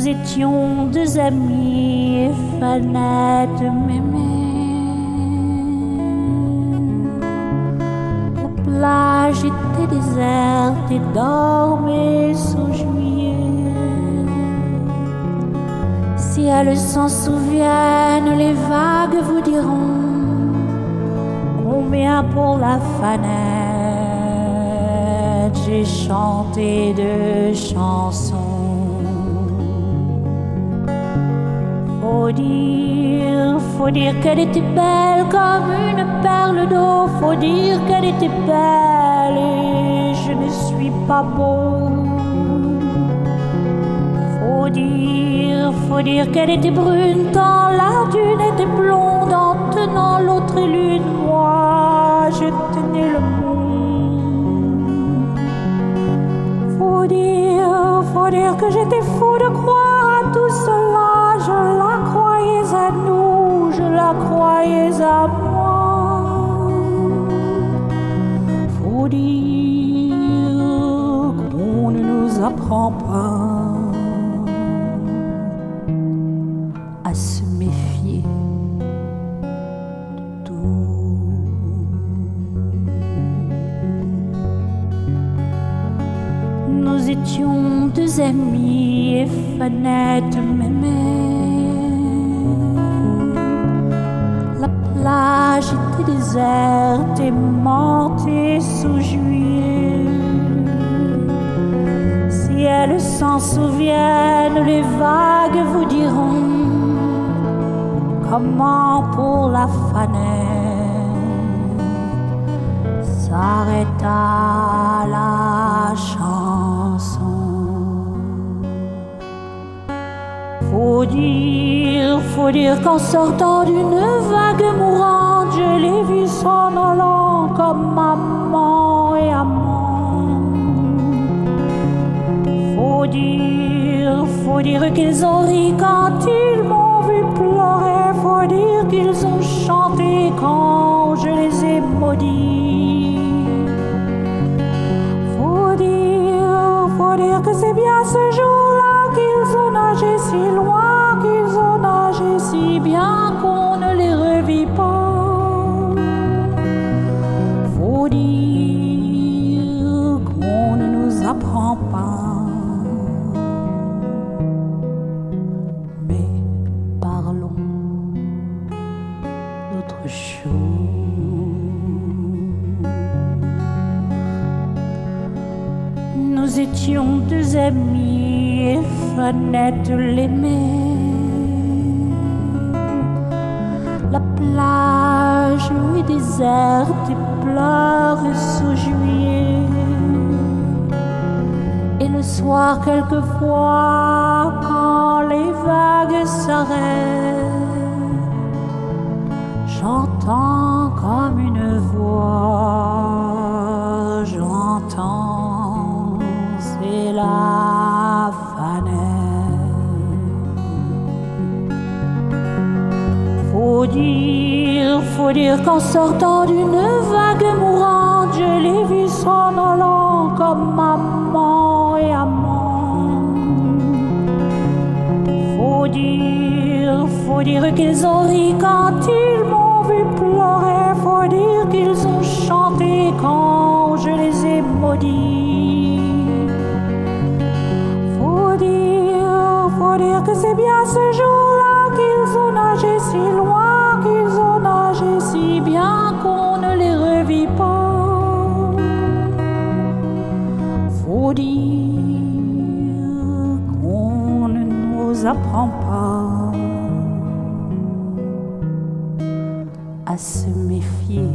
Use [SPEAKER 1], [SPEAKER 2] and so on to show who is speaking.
[SPEAKER 1] Nous étions deux amis et fanats de m'aimer. La plage était déserte et dormait sous juillet. Si elles s'en souviennent, les vagues vous diront combien pour la fanette j'ai chanté de chansons. Faut dire qu'elle était belle comme une perle d'eau. Faut dire qu'elle était belle et je ne suis pas beau. Faut dire qu'elle était brune quand la dune était blonde. En tenant l'autre lune, moi je tenais le monde. Faut dire que j'étais fou de croire à tout cela. Je la croyais à nous, je la croyais à moi. Faut dire qu'on ne nous apprend pas à se méfier de tout. Nous étions deux amis et fanats de m'aimer. La plage était déserte et mentée sous juillet. Si elles s'en souviennent, les vagues vous diront comment pour la fanette s'arrêta la chanson. Faut dire qu'en sortant d'une vague mourante, je l'ai vue s'en allant comme maman et amant. Faut dire qu'ils ont ri quand ils m'ont vu pleurer. Faut dire qu'ils ont chanté quand je les ai maudits. Faut dire que c'est bien ce jour-là qu'ils ont nagé si loin, qu'ils ont nagé si bien qu'on ne les revit pas. Faut dire qu'on ne nous apprend pas. Mais parlons d'autre chose. Nous étions deux amis et fanats de l'aimer. La plage est déserte et pleure sous juillet. Et le soir quelquefois, quand les vagues s'arrêtent, j'entends comme une voix, j'entends, c'est la fanette. Faut dire qu'en sortant d'une vague mourante, je l'ai vue s'en allant comme maman et amant. Faut dire qu'ils ont ri quand ils m'ont vu pleurer. Faut dire qu'ils ont chanté quand je les ai maudits. Faut dire que c'est bien ce jour-là qu'ils ont nagé si loin, qu'ils ont nagé si bien qu'on ne les revit pas. Faut dire qu'on ne nous apprend pas à se méfier